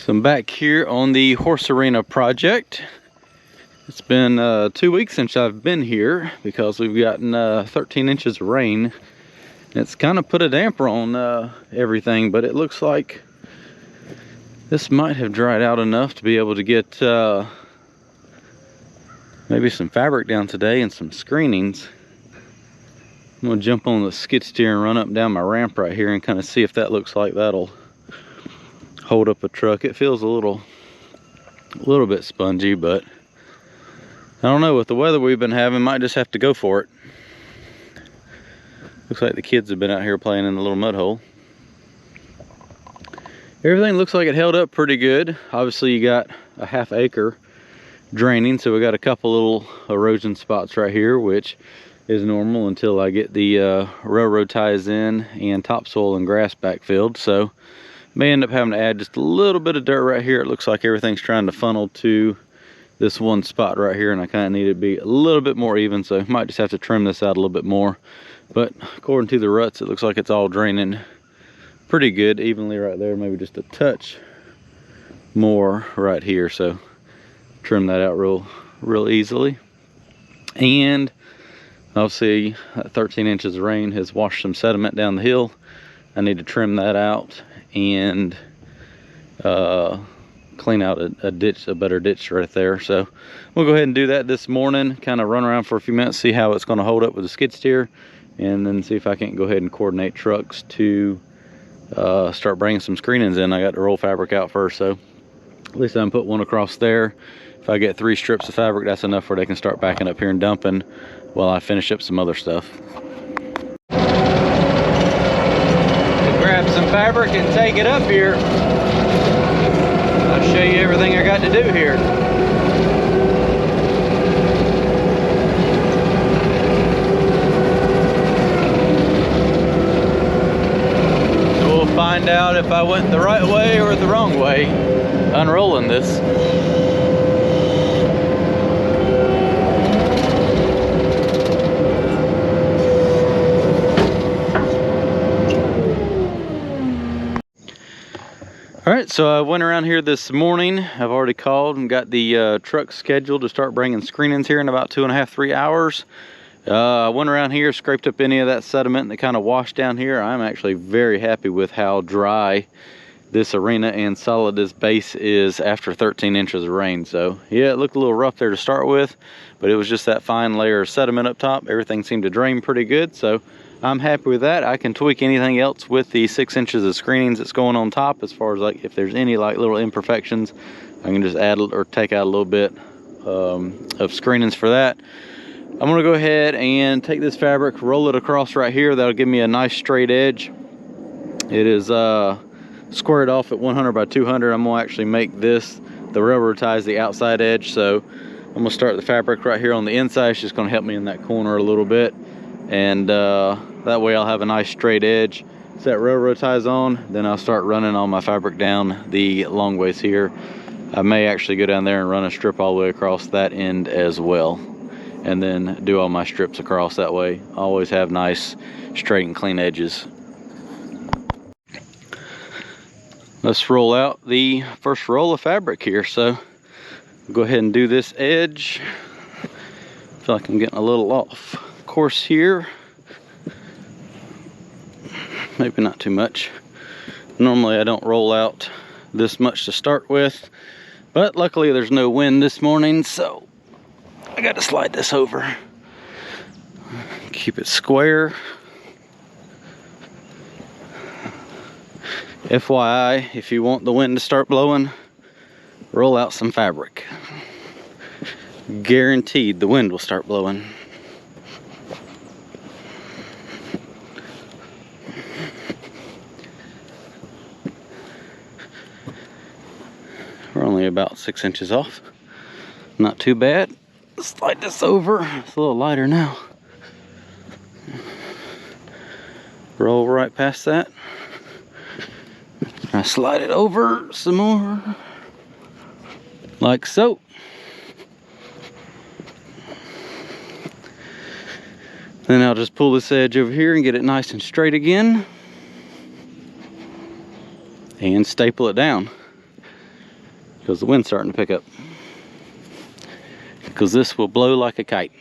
So I'm back here on the horse arena project. It's been 2 weeks since I've been here because we've gotten 13 inches of rain. It's kind of put a damper on everything, but it looks like this might have dried out enough to be able to get maybe some fabric down today and some screenings. I'm gonna jump on the skid steer and run up and down my ramp right here and kind of see if that looks like that'll hold up a truck. It feels a little bit spongy, but I don't know, with the weather we've been having, might just have to go for it. Looks like the kids have been out here playing in the little mud hole. Everything looks like it held up pretty good. Obviously you got a half acre draining, so we got a couple little erosion spots right here, which is normal until I get the railroad ties in and topsoil and grass backfilled. So may end up having to add just a little bit of dirt right here. It looks like everything's trying to funnel to this one spot right here, and I kind of need it to be a little bit more even, so might just have to trim this out a little bit more. But according to the ruts, it looks like it's all draining pretty good evenly right there, maybe just a touch more right here, so trim that out real easily. And obviously 13 inches of rain has washed some sediment down the hill. I need to trim that out and clean out a better ditch right there. So we'll go ahead and do that this morning, kind of run around for a few minutes, see how it's going to hold up with the skid steer, and then see if I can't go ahead and coordinate trucks to start bringing some screenings in. I got to roll fabric out first, so at least I can put one across there. If I get 3 strips of fabric, that's enough where they can start backing up here and dumping while I finish up some other stuff. Grab some fabric and take it up here. I'll show you everything I got to do here. So we'll find out if I went the right way or the wrong way unrolling this. All right, so I went around here this morning. I've already called and got the truck scheduled to start bringing screenings here in about 2.5–3 hours. I went around here, scraped up any of that sediment that kind of washed down here. I'm actually very happy with how dry this arena and solid this base is after 13 inches of rain. So yeah, it looked a little rough there to start with, but it was just that fine layer of sediment up top. Everything seemed to drain pretty good, so I'm happy with that. I can tweak anything else with the 6 inches of screenings that's going on top, as far as like if there's any like little imperfections, I can just add or take out a little bit of screenings for that. I'm gonna go ahead and take this fabric, roll it across right here. That'll give me a nice straight edge. It is squared off at 100 by 200. I'm gonna actually make this, the railroad ties, the outside edge. So I'm gonna start the fabric right here on the inside. It's just gonna help me in that corner a little bit. And that way I'll have a nice straight edge. Set railroad ties on, then I'll start running all my fabric down the long ways here. I may actually go down there and run a strip all the way across that end as well, and then do all my strips across that way. Always have nice straight and clean edges. Let's roll out the first roll of fabric here. So I'll go ahead and do this edge. I feel like I'm getting a little off course here. Maybe not too much. Normally I don't roll out this much to start with, but luckily there's no wind this morning, so I got to slide this over. Keep it square. FYI, if you want the wind to start blowing, roll out some fabric. Guaranteed the wind will start blowing. We're only about 6 inches off. Not too bad. Slide this over. It's a little lighter now. Roll right past that. I slide it over some more, like so. Then I'll just pull this edge over here and get it nice and straight again, and staple it down. because the wind's starting to pick up. Because this will blow like a kite.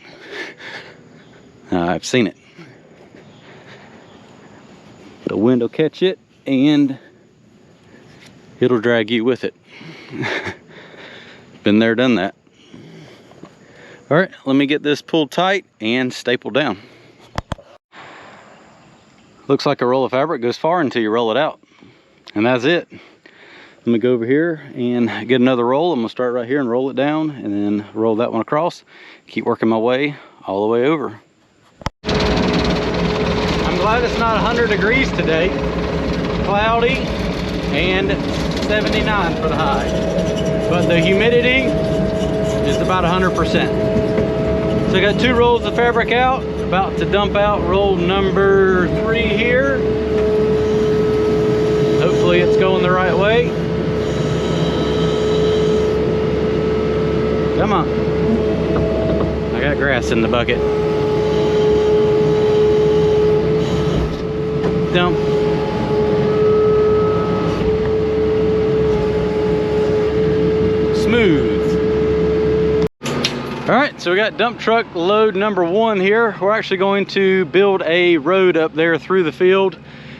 I've seen it. The wind will catch it and it'll drag you with it. Been there, done that. All right, let me get this pulled tight and stapled down. Looks like a roll of fabric goes far until you roll it out. And that's it. Let me go over here and get another roll. I'm gonna start right here and roll it down and then roll that one across. Keep working my way all the way over. I'm glad it's not 100 degrees today. Cloudy and 79 for the high. But the humidity is about 100%. So I got 2 rolls of fabric out, about to dump out roll number 3 here. Hopefully it's going the right way. Come on. I got grass in the bucket. Dump. Smooth. All right, so we got dump truck load number 1 here. We're actually going to build a road up there through the field.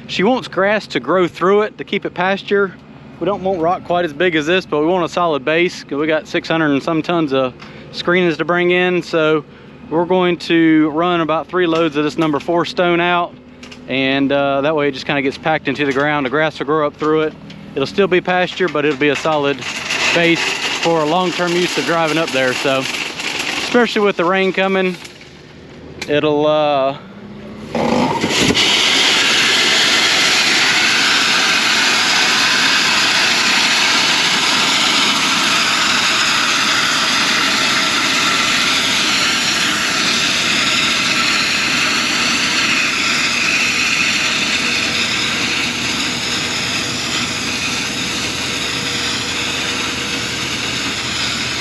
She wants grass to grow through it to keep it pasture. We don't want rock quite as big as this, but we want a solid base because we got 600 and some tons of screenings to bring in. So we're going to run about 3 loads of this number 4 stone out, and that way it just kind of gets packed into the ground. The grass will grow up through it. It'll still be pasture, but it'll be a solid base for long-term use of driving up there. So especially with the rain coming, it'll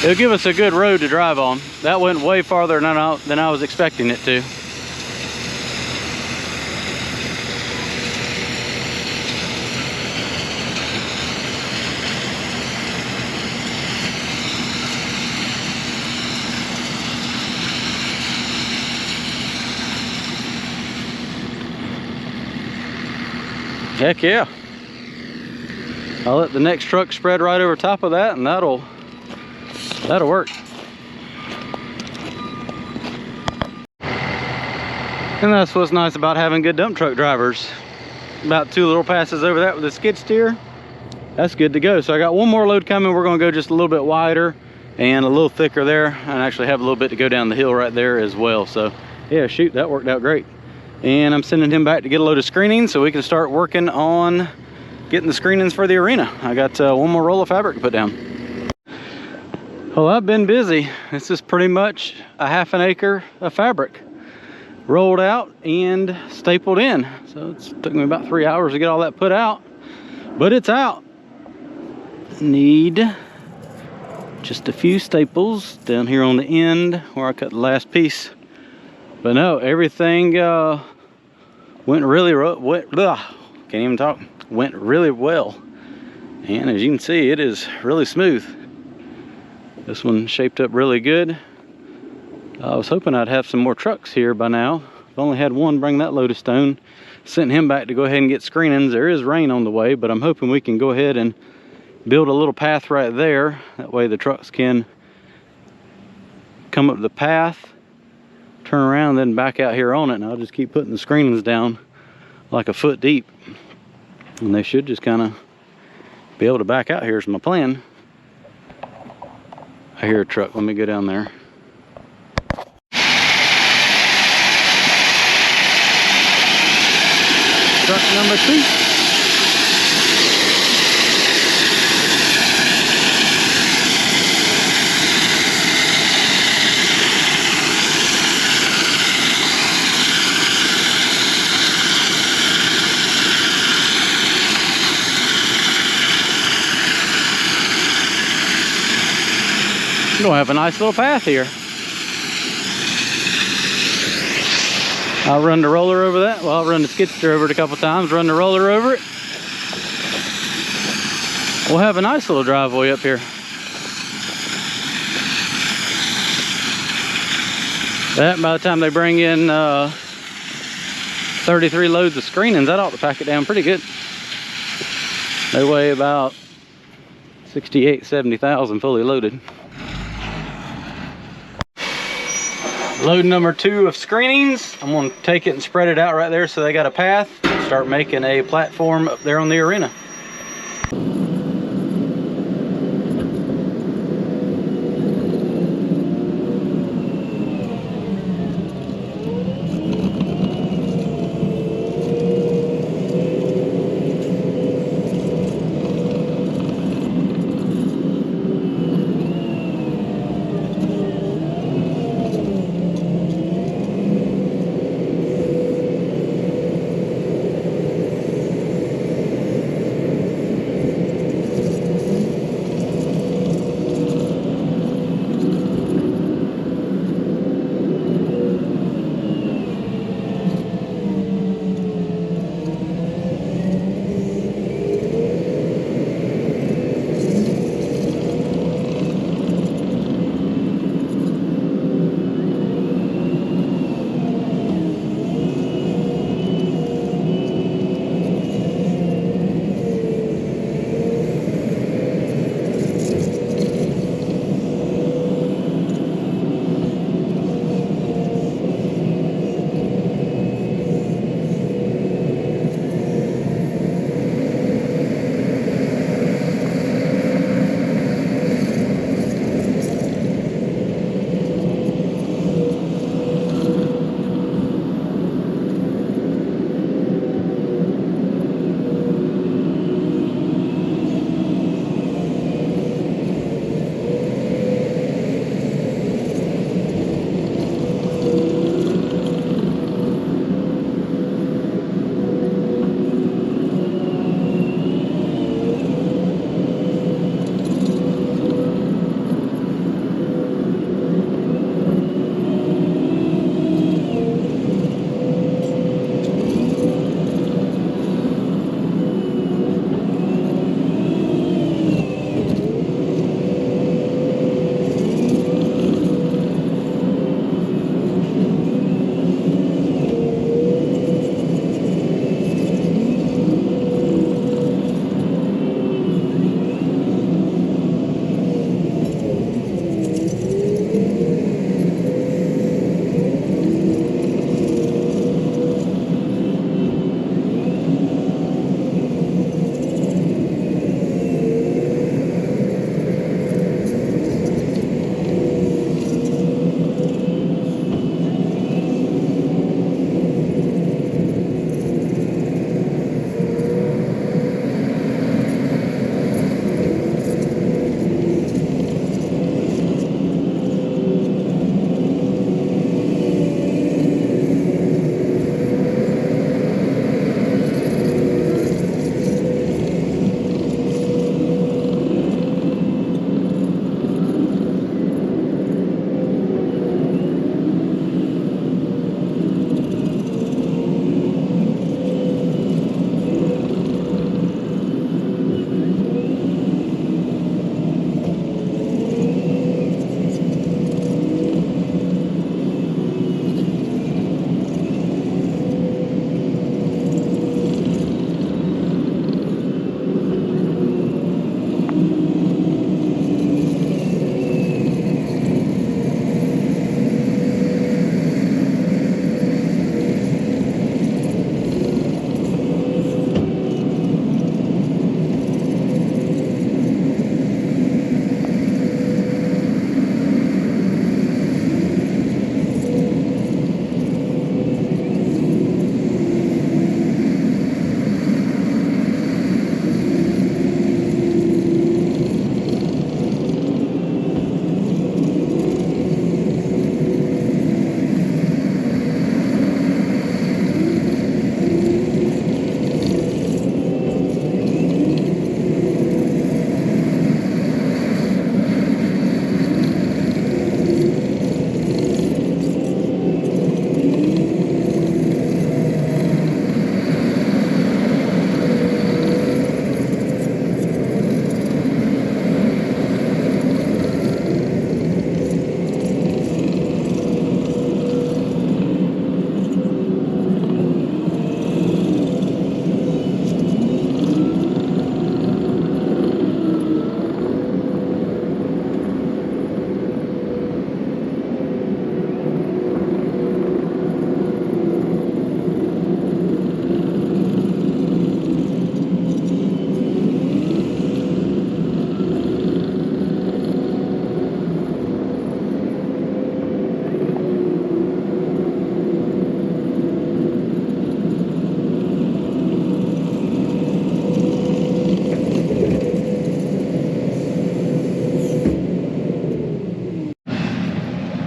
it'll give us a good road to drive on. That went way farther than I was expecting it to. Heck yeah. I'll let the next truck spread right over top of that, and that'll work. And that's what's nice about having good dump truck drivers. About 2 little passes over that with the skid steer, that's good to go. So I got 1 more load coming. We're gonna go just a little bit wider and a little thicker there, and actually have a little bit to go down the hill right there as well. So yeah, shoot, that worked out great. And I'm sending him back to get a load of screening so we can start working on getting the screenings for the arena. I got 1 more roll of fabric to put down. Well, I've been busy. This is pretty much a ½ an acre of fabric rolled out and stapled in. So it took me about 3 hours to get all that put out, but it's out. Need just a few staples down here on the end where I cut the last piece. But no, everything went really can't even talk. Went really well, and as you can see, it is really smooth. This one shaped up really good. I was hoping I'd have some more trucks here by now. I've only had 1 bring that load of stone. Sent him back to go ahead and get screenings. There is rain on the way, but I'm hoping we can go ahead and build a little path right there. That way the trucks can come up the path, turn around, then back out here on it, and I'll just keep putting the screenings down like a foot deep. And they should just kind of be able to back out here is my plan. I hear a truck, let me go down there. Truck number 2. We're gonna have a nice little path here. I'll run the roller over that. Well, I'll run the skid steer over it a couple times, run the roller over it. We'll have a nice little driveway up here. That by the time they bring in 33 loads of screenings, that ought to pack it down pretty good. They weigh about 68, 70,000 fully loaded. Load number 2 of screenings. I'm gonna take it and spread it out right there so they got a path. Start making a platform up there on the arena.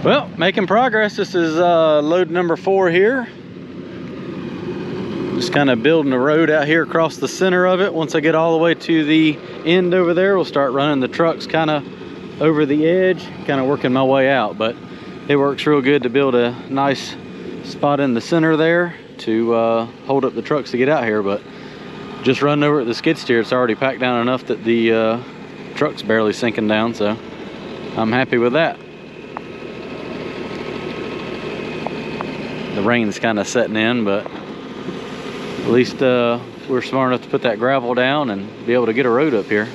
Well, making progress. This is load number 4 here. Just kind of building the road out here across the center of it. Once I get all the way to the end over there, we'll start running the trucks kind of over the edge, kind of working my way out. But it works real good to build a nice spot in the center there to hold up the trucks to get out here. But just running over at the skid steer, it's already packed down enough that the truck's barely sinking down, so I'm happy with that. The rain's kind of setting in, but at least we're smart enough to put that gravel down and be able to get a road up here.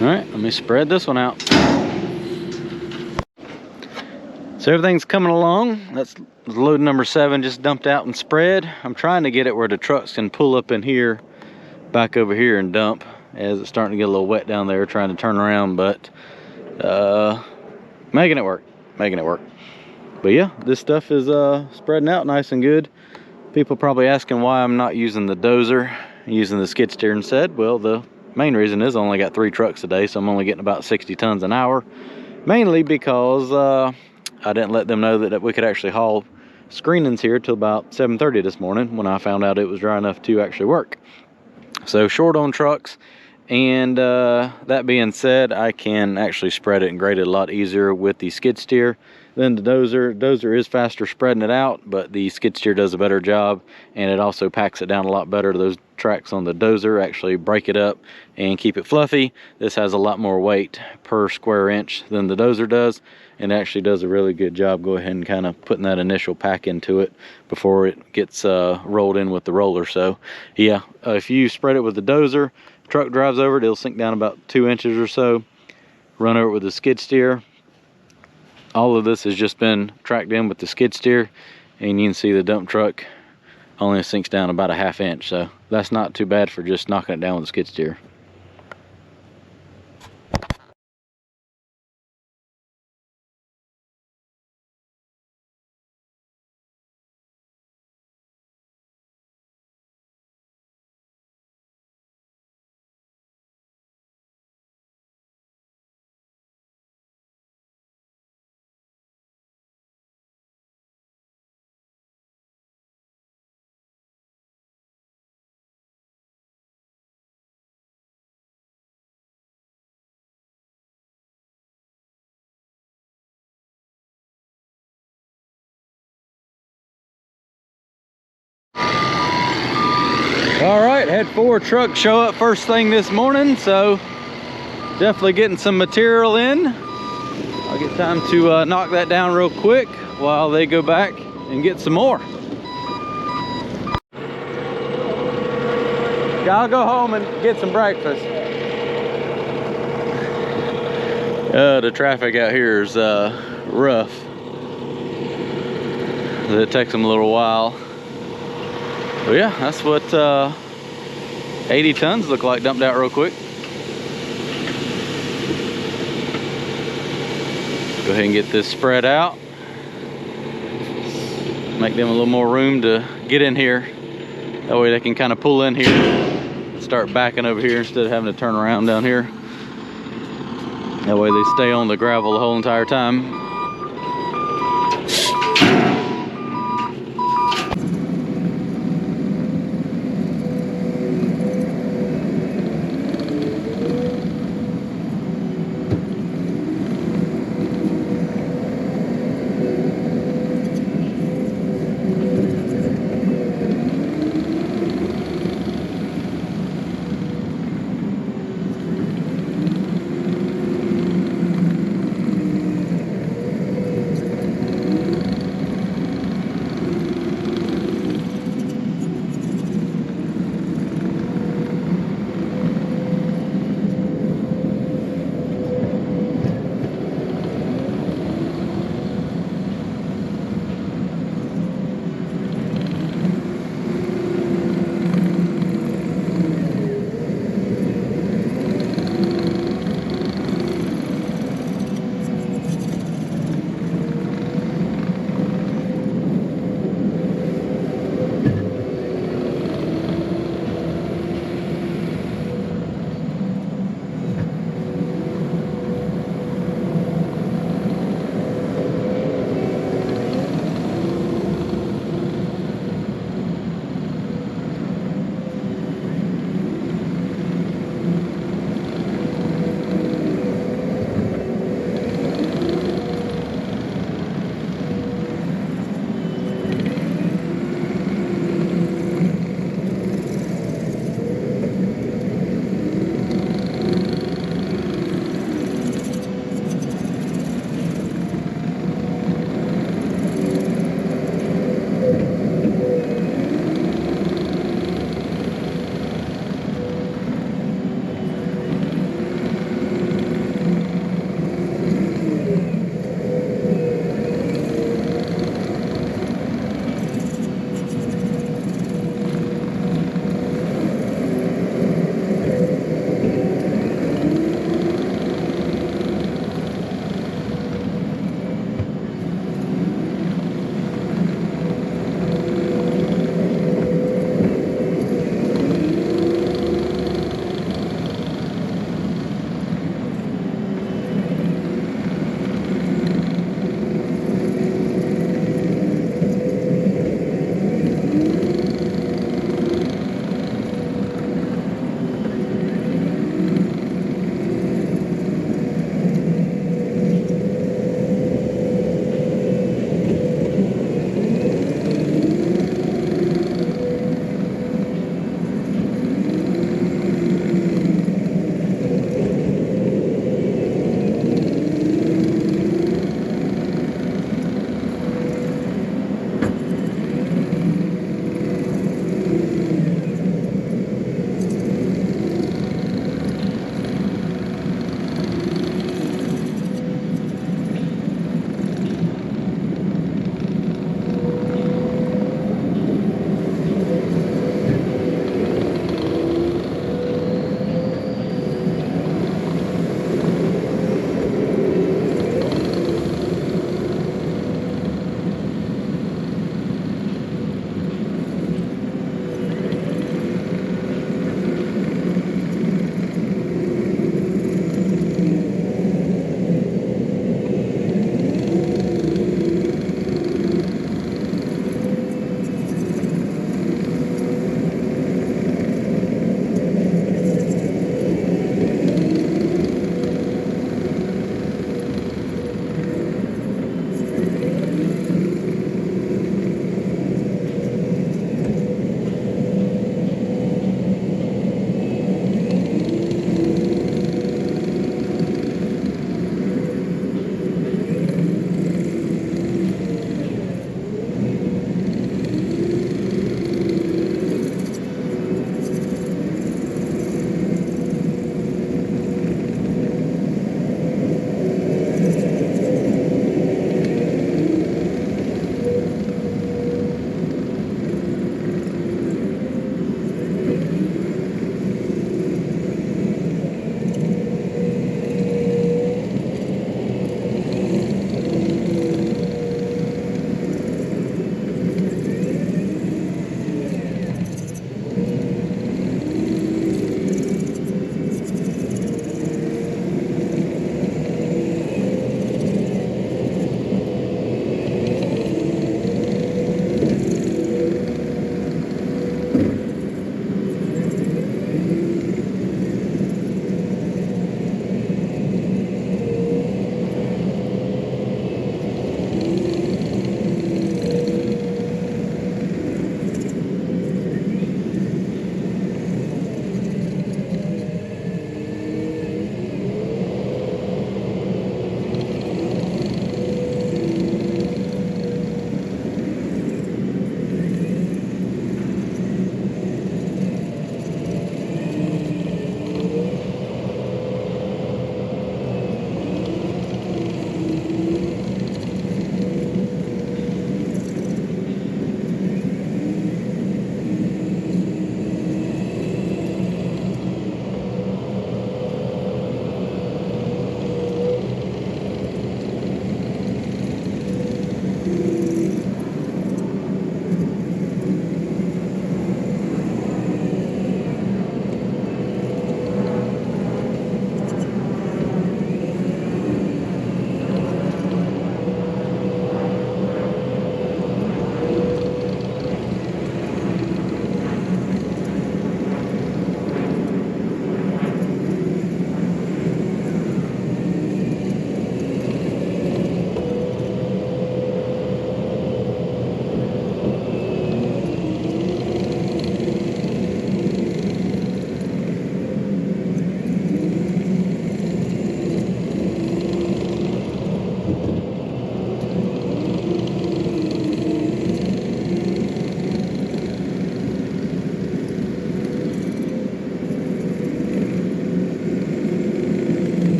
All right, let me spread this one out. So everything's coming along. That's load number 7 just dumped out and spread. I'm trying to get it where the trucks can pull up in here, back over here and dump, as it's starting to get a little wet down there trying to turn around, but making it work. But yeah, this stuff is spreading out nice and good. People probably asking why I'm not using the dozer, using the skid steer instead. Well, the main reason is I only got 3 trucks today, so I'm only getting about 60 tons an hour, mainly because I didn't let them know that we could actually haul screenings here till about 7:30 this morning when I found out it was dry enough to actually work. So short on trucks, and that being said, I can actually spread it and grade it a lot easier with the skid steer than the dozer. Dozer is faster spreading it out, but the skid steer does a better job, and it also packs it down a lot better. Those tracks on the dozer actually break it up and keep it fluffy. This has a lot more weight per square inch than the dozer does, and actually does a really good job go ahead and kind of putting that initial pack into it before it gets rolled in with the roller. So yeah, if you spread it with the dozer, truck drives over it, it'll sink down about 2 inches or so. Run over it with the skid steer. All of this has just been tracked in with the skid steer, and you can see the dump truck only sinks down about a ½ inch, so that's not too bad for just knocking it down with the skid steer. All right, had 4 trucks show up first thing this morning, so definitely getting some material in. I'll get time to knock that down real quick while they go back and get some more. I'll go home and get some breakfast. The traffic out here is rough. It takes them a little while. But yeah, that's what 80 tons look like dumped out real quick. Go ahead and get this spread out. Make them a little more room to get in here. That way they can kind of pull in here, start backing over here instead of having to turn around down here. That way they stay on the gravel the whole entire time.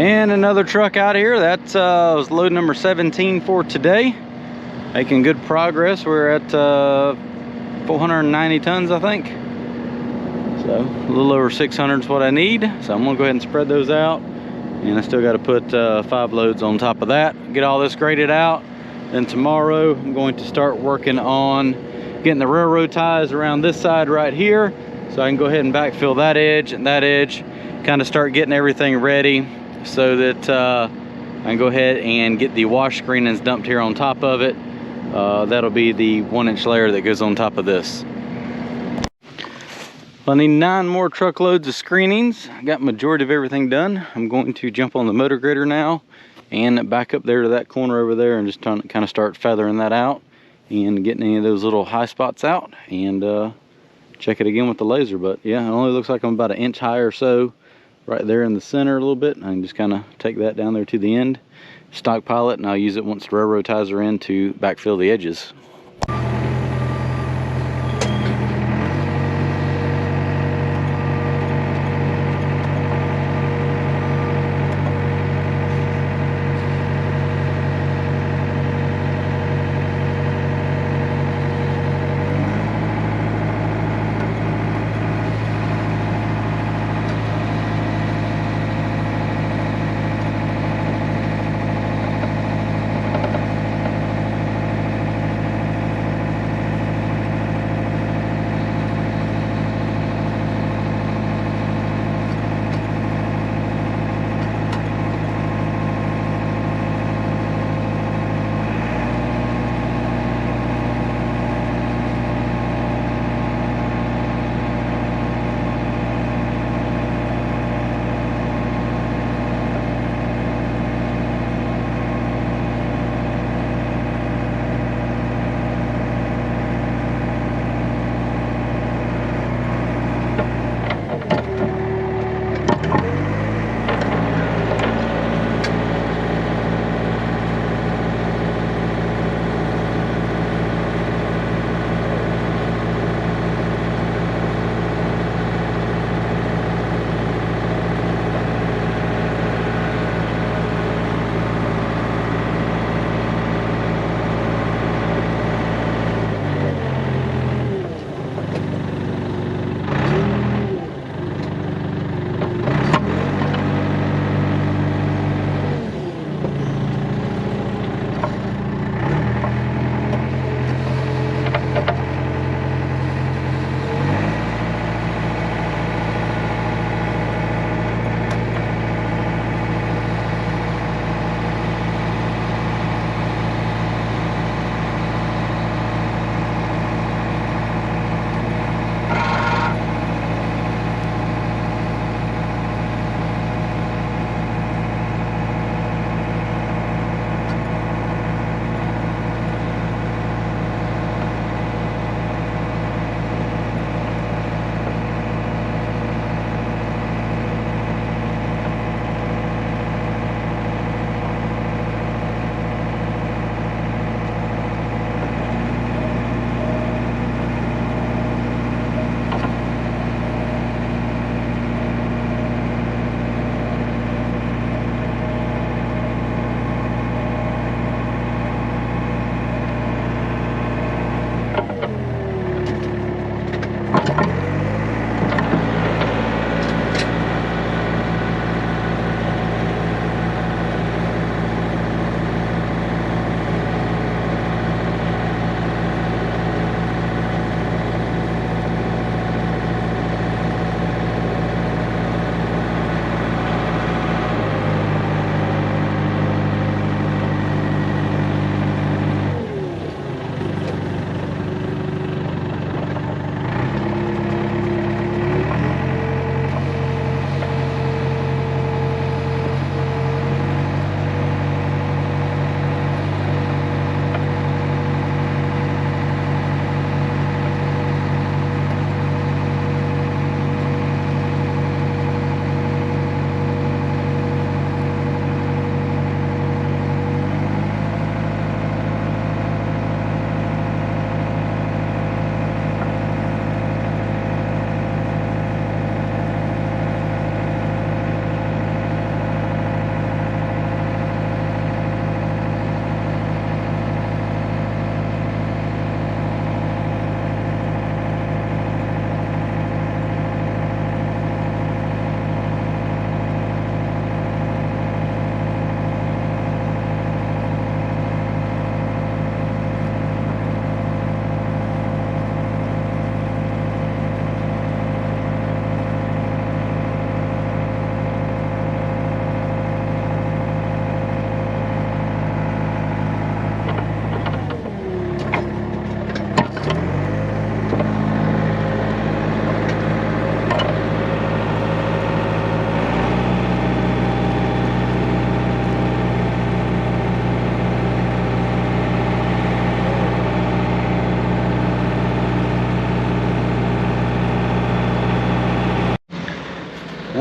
And another truck out here. That was load number 17 for today. Making good progress. We're at 490 tons, I think. So a little over 600 is what I need. So I'm gonna go ahead and spread those out. And I still got to put 5 loads on top of that. Get all this graded out. Then tomorrow I'm going to start working on getting the railroad ties around this side right here, so I can go ahead and backfill that edge and that edge, kind of start getting everything ready so that I can go ahead and get the wash screenings dumped here on top of it. That'll be the 1-inch layer that goes on top of this. I need 9 more truckloads of screenings. I got majority of everything done. I'm going to jump on the motor grader now and back up there to that corner over there and just kind of start feathering that out and getting any of those little high spots out, and check it again with the laser. But yeah, it only looks like I'm about 1 inch high or so right there in the center a little bit. I can just kind of take that down there to the end, stockpile it, and I'll use it once the railroad ties are in to backfill the edges.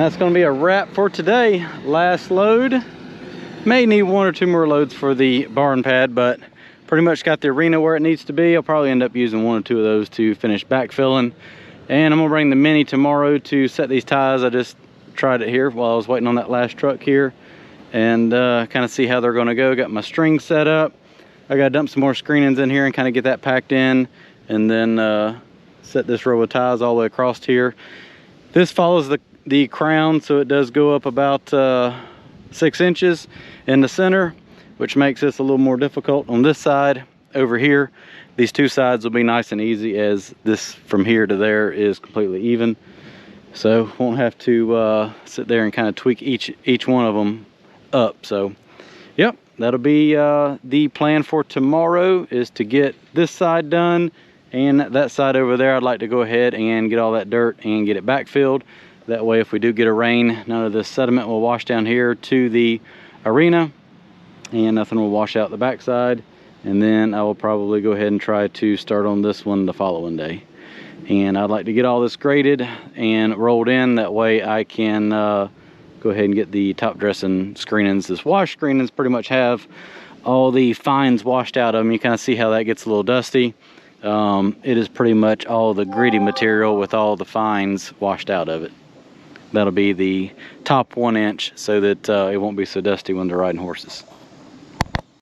that's going to be a wrap for today. Last load. May need 1 or 2 more loads for the barn pad, but pretty much got the arena where it needs to be. I'll probably end up using 1 or 2 of those to finish backfilling. And I'm gonna bring the Mini tomorrow to set these ties. I just tried it here while I was waiting on that last truck here, and kind of see how they're gonna go. Got my string set up. I gotta dump some more screenings in here and kind of get that packed in, and then set this row of ties all the way across here. This follows the crown, so it does go up about 6 inches in the center, which makes this a little more difficult on this side. Over here, these 2 sides will be nice and easy, as this from here to there is completely even, so won't have to sit there and kind of tweak each one of them up. So yep, that'll be the plan for tomorrow, is to get this side done, and that side over there I'd like to go ahead and get all that dirt and get it backfilled. That way, if we do get a rain, none of this sediment will wash down here to the arena, and nothing will wash out the backside. And then I will probably go ahead and try to start on this one the following day. And I'd like to get all this graded and rolled in. That way I can go ahead and get the top dressing screenings. This wash screenings pretty much have all the fines washed out of them. You kind of see how that gets a little dusty. It is pretty much all the gritty material with all the fines washed out of it. That'll be the top 1 inch, so that it won't be so dusty when they're riding horses.